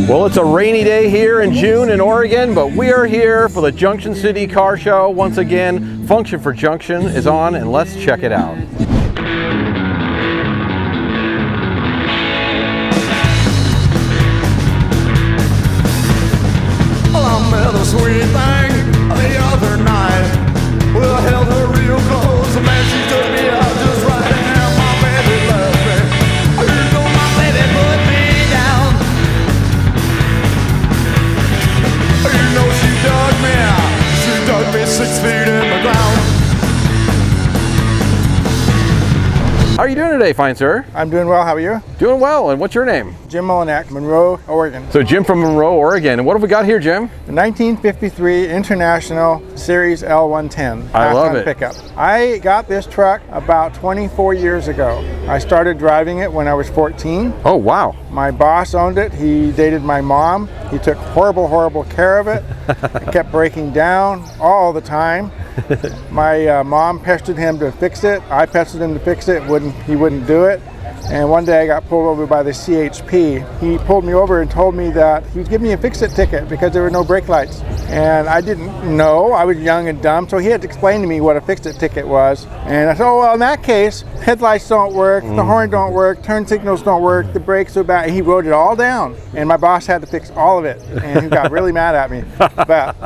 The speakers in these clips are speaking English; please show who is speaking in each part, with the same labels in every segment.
Speaker 1: Well, it's a rainy day here in June in Oregon, but we are here for the Junction City Car Show. Once again, Function for Junction is on, and let's check it out.
Speaker 2: Well, I met a sweet thing the other night. Well, I held her real close, and man, she took me out just right. And my baby loved me. You know my baby put me down. You know she dug me 6 feet in the ground.
Speaker 1: How are you doing today, fine sir?
Speaker 3: I'm doing well, how are you?
Speaker 1: Doing well, and what's your name?
Speaker 3: Jim Molinak, Monroe, Oregon.
Speaker 1: So Jim from Monroe, Oregon, and what have we got here, Jim?
Speaker 3: The 1953 International Series L110.
Speaker 1: I love it.
Speaker 3: Pickup. I got this truck about 24 years ago. I started driving it when I was 14.
Speaker 1: Oh, wow.
Speaker 3: My boss owned it. He dated my mom. He took horrible care of it. It kept breaking down all the time. My mom pestered him to fix it. I pestered him to fix it. He wouldn't do it. And one day I got pulled over by the CHP. He pulled me over and told me that he was giving me a fix-it ticket because there were no brake lights. And I didn't know. I was young and dumb, so he had to explain to me what a fix-it ticket was. And I said, oh, well, in that case, headlights don't work, the horn don't work, turn signals don't work, the brakes are bad. And he wrote it all down. And my boss had to fix all of it. And he got really mad at me. But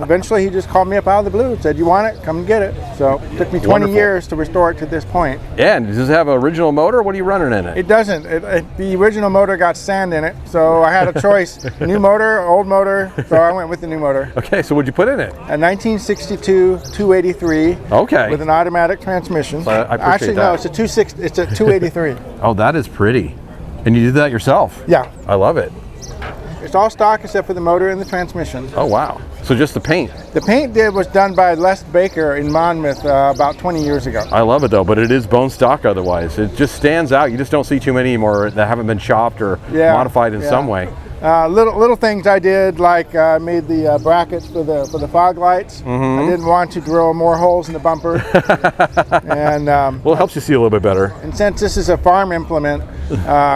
Speaker 3: eventually he just called me up out of the blue and said, you want it? Come and get it. So it took me 20 years to restore it to this point.
Speaker 1: Yeah, and does it have an original motor? What are you running in it?
Speaker 3: It doesn't. The original motor got sand in it, so I had a choice. New motor, old motor, so I went with the new motor.
Speaker 1: Okay, so what'd you put in it?
Speaker 3: A 1962 283.
Speaker 1: Okay.
Speaker 3: With an automatic transmission.
Speaker 1: I appreciate
Speaker 3: Actually,
Speaker 1: that.
Speaker 3: no, it's a 283.
Speaker 1: Oh, that is pretty. And you did that yourself?
Speaker 3: Yeah.
Speaker 1: I love it.
Speaker 3: It's all stock except for the motor and the transmission.
Speaker 1: Oh, wow. So just the paint?
Speaker 3: The paint was done by Les Baker in Monmouth about 20 years ago.
Speaker 1: I love it though, but it is bone stock otherwise. It just stands out. You just don't see too many anymore that haven't been chopped or modified in some way.
Speaker 3: Little things I did, like made the brackets for the fog lights. I didn't want to drill more holes in the bumper. And
Speaker 1: well, it helps you see a little bit better.
Speaker 3: And since this is a farm implement,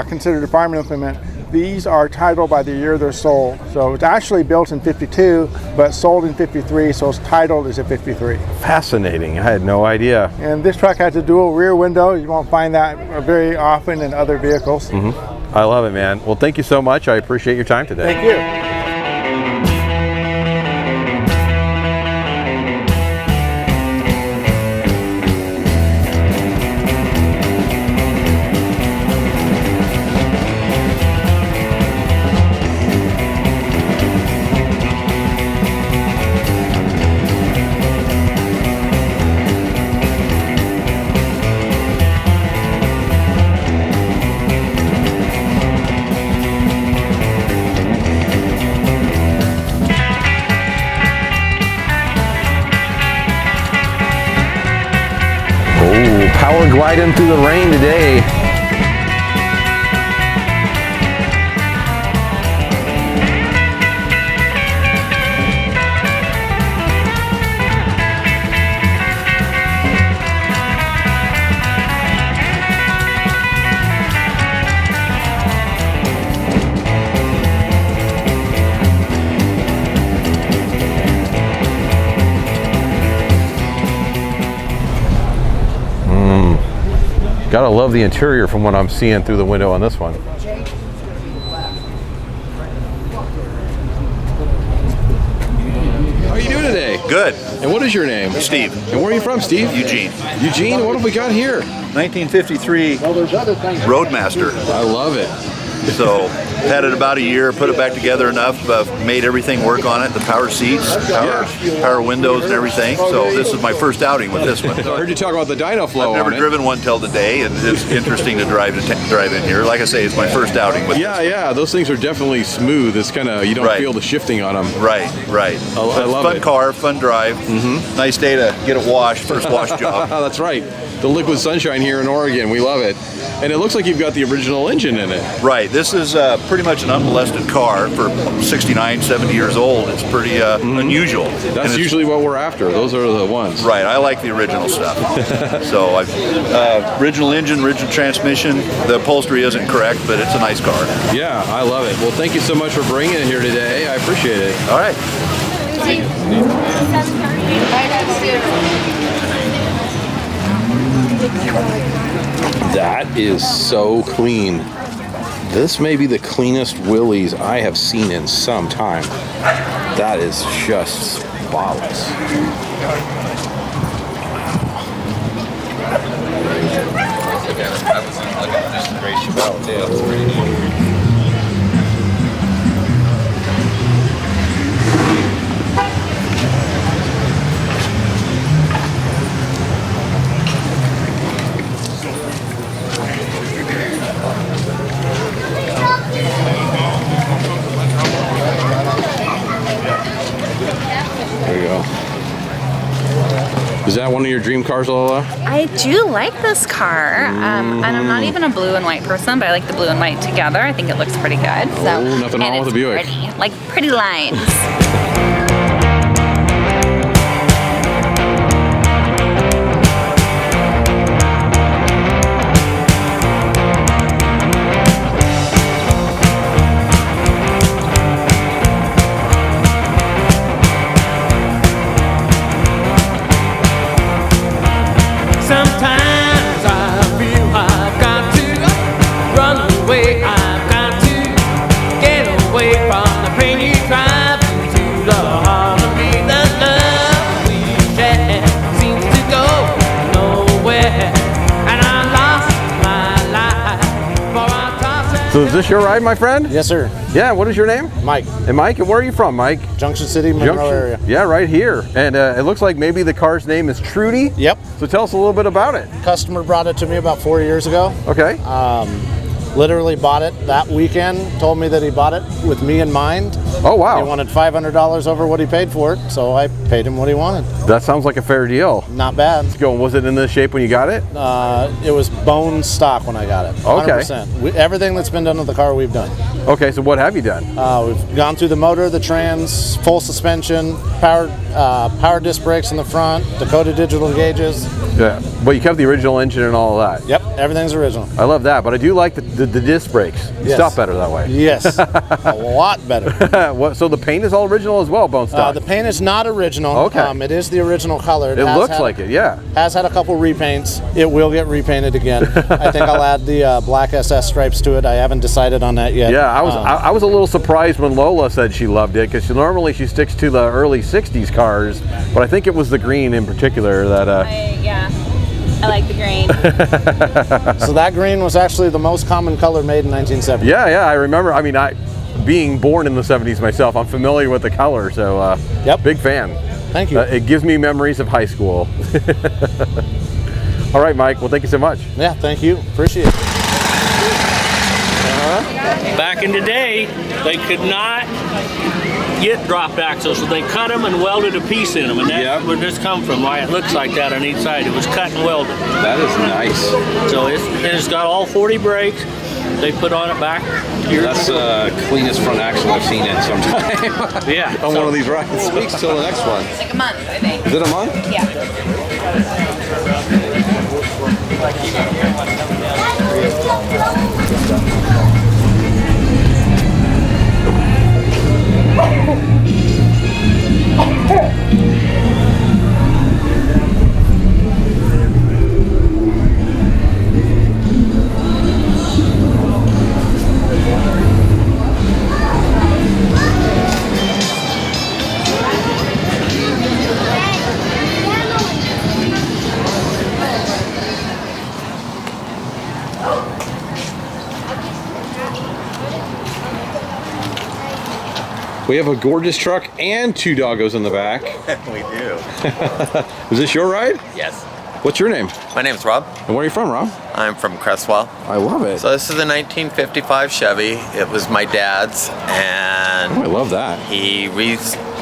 Speaker 3: considered a farm implement, these are titled by the year they're sold. So it's actually built in 52, but sold in 53, so it's titled as a 53.
Speaker 1: Fascinating. I had no idea.
Speaker 3: And this truck has a dual rear window. You won't find that very often in other vehicles.
Speaker 1: I love it, man. Well, thank you so much. I appreciate your time today.
Speaker 3: Thank you.
Speaker 1: Power gliding through the rain today. Gotta love the interior from what I'm seeing through the window on this one. How are you doing today?
Speaker 4: Good.
Speaker 1: And what is your name?
Speaker 4: Steve.
Speaker 1: And where are you from, Steve?
Speaker 4: Eugene.
Speaker 1: Eugene, what have we got here?
Speaker 4: 1953 Roadmaster.
Speaker 1: I love it.
Speaker 4: So had it about a year, put it back together enough, made everything work on it, the power seats, power windows and everything. So this is my first outing with this one.
Speaker 1: I heard you talk about the dyno flow.
Speaker 4: I've never driven one till today, and it's interesting to drive in here. Like I say, it's my first outing with this one.
Speaker 1: Yeah, those things are definitely smooth. It's kind of, you don't feel the shifting on them.
Speaker 4: Right.
Speaker 1: I love
Speaker 4: fun
Speaker 1: it.
Speaker 4: Car, fun drive. Nice day to get it washed, first wash job.
Speaker 1: That's right. the liquid sunshine here in Oregon. We love it. And it looks like you've got the original engine in it.
Speaker 4: Right. This is pretty much an unmolested car for 69, 70 years old. It's pretty unusual.
Speaker 1: That's usually what we're after. Those are the ones.
Speaker 4: Right. I like the original stuff. So original engine, original transmission. The upholstery isn't correct, but it's a nice car.
Speaker 1: Yeah, I love it. Well, thank you so much for bringing it here today. I appreciate it.
Speaker 4: All right.
Speaker 1: That is so clean. This may be the cleanest Willys I have seen in some time. That is just spotless. There you go. Is that one of your dream cars, Lola?
Speaker 5: I do like this car, and I'm not even a blue and white person, but I like the blue and white together. I think it looks pretty good. So,
Speaker 1: Oh, nothing wrong with a Buick.
Speaker 5: Pretty, like pretty lines.
Speaker 2: Sometimes I feel I've got to run away. I've got to get away from the pain you drive into the heart of me. The love we share seems to go nowhere, and I lost my life for our toss.
Speaker 1: So is this your ride, my friend?
Speaker 3: Yes, sir.
Speaker 1: Yeah, what is your name?
Speaker 3: Mike,
Speaker 1: And Mike, and where are you from, Mike?
Speaker 3: Junction City, Monroe area.
Speaker 1: Yeah, right here. And it looks like maybe the car's name is Trudy.
Speaker 3: Yep.
Speaker 1: So tell us a little bit about it.
Speaker 3: Customer brought it to me about 4 years ago.
Speaker 1: Okay.
Speaker 3: Literally bought it that weekend. Told me that he bought it with me in mind.
Speaker 1: Oh, wow.
Speaker 3: He wanted $500 over what he paid for it, so I paid him what he wanted.
Speaker 1: That sounds like a fair deal.
Speaker 3: Not bad.
Speaker 1: Go. Was it in this shape when you got it?
Speaker 3: It was bone stock when I got it.
Speaker 1: Okay.
Speaker 3: 100%. Everything that's been done with the car, we've done.
Speaker 1: Okay, so what have you done?
Speaker 3: We've gone through the motor, the trans, full suspension, power disc brakes in the front, Dakota digital gauges.
Speaker 1: Yeah, but you kept the original engine and all of that.
Speaker 3: Yep, everything's original.
Speaker 1: I love that, but I do like the disc brakes.
Speaker 3: Yes.
Speaker 1: Stop better that way.
Speaker 3: Yes, a lot better.
Speaker 1: What, so the paint is all original as well, bone stock?
Speaker 3: The paint is not original.
Speaker 1: Okay.
Speaker 3: It is the original color.
Speaker 1: It looks like it, yeah.
Speaker 3: Has had a couple repaints. It will get repainted again. I think I'll add the black SS stripes to it. I haven't decided on that yet.
Speaker 1: Yeah, I was a little surprised when Lola said she loved it, because normally she sticks to the early 60s cars, but I think it was the green in particular that...
Speaker 5: Yeah, I like the green.
Speaker 3: So that green was actually the most common color made in 1970.
Speaker 1: Yeah, I remember. I mean, being born in the 70s myself, I'm familiar with the color, so
Speaker 3: Yep.
Speaker 1: big fan.
Speaker 3: Thank you.
Speaker 1: It gives me memories of high school. All right, Mike, well, thank you so much.
Speaker 3: Yeah, thank you. Appreciate it.
Speaker 6: Back in the day, they could not get drop axles, so they cut them and welded a piece in them, and that's where this come from, why it looks like that on each side. It was cut and welded.
Speaker 1: That is nice.
Speaker 6: So it's got all 40 brakes. They put on it back.
Speaker 1: That's the cleanest front axle I've seen in some time.
Speaker 6: Yeah.
Speaker 1: On one of these rides. Weeks till the next one.
Speaker 5: It's like a month, I think.
Speaker 1: Is it a month?
Speaker 5: Yeah.
Speaker 1: We have a gorgeous truck and two doggos in the back.
Speaker 7: We do.
Speaker 1: Is this your ride?
Speaker 7: Yes.
Speaker 1: What's your name?
Speaker 7: My name's Rob.
Speaker 1: And where are you from, Rob?
Speaker 7: I'm from Crestwell.
Speaker 1: I love it.
Speaker 7: So this is a 1955 Chevy. It was my dad's, and
Speaker 1: Oh, I love that.
Speaker 7: he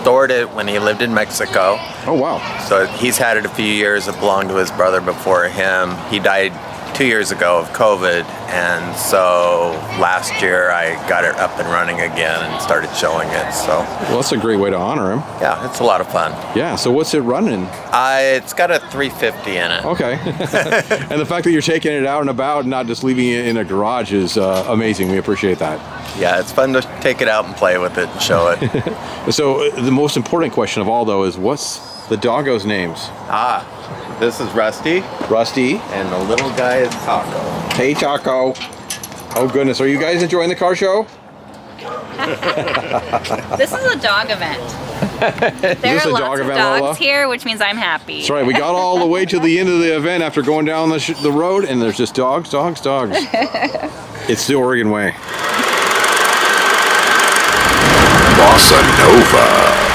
Speaker 7: stored it when he lived in Mexico.
Speaker 1: Oh, wow.
Speaker 7: So he's had it a few years. It belonged to his brother before him. He died 2 years ago of COVID, and so last year I got it up and running again and started showing it. So
Speaker 1: Well, that's a great way to honor him.
Speaker 7: yeah, it's a lot of fun.
Speaker 1: Yeah, so what's it running?
Speaker 7: It's got a 350 in it.
Speaker 1: Okay. And the fact that you're taking it out and about and not just leaving it in a garage is amazing. We appreciate that.
Speaker 7: Yeah, it's fun to take it out and play with it and show it.
Speaker 1: So the most important question of all, though, is what's the doggo's names?
Speaker 7: This is Rusty,
Speaker 1: Rusty.
Speaker 7: and the little guy is Taco.
Speaker 1: Hey, Taco. Oh, goodness. Are you guys enjoying the car show?
Speaker 5: This is a dog event. There
Speaker 1: this
Speaker 5: are
Speaker 1: a
Speaker 5: lots
Speaker 1: dog
Speaker 5: of
Speaker 1: event,
Speaker 5: dogs
Speaker 1: Lola?
Speaker 5: here, which means I'm happy.
Speaker 1: That's right. We got all the way to the end of the event after going down the road, and there's just dogs, dogs, dogs. It's the Oregon way.
Speaker 2: BossaNova.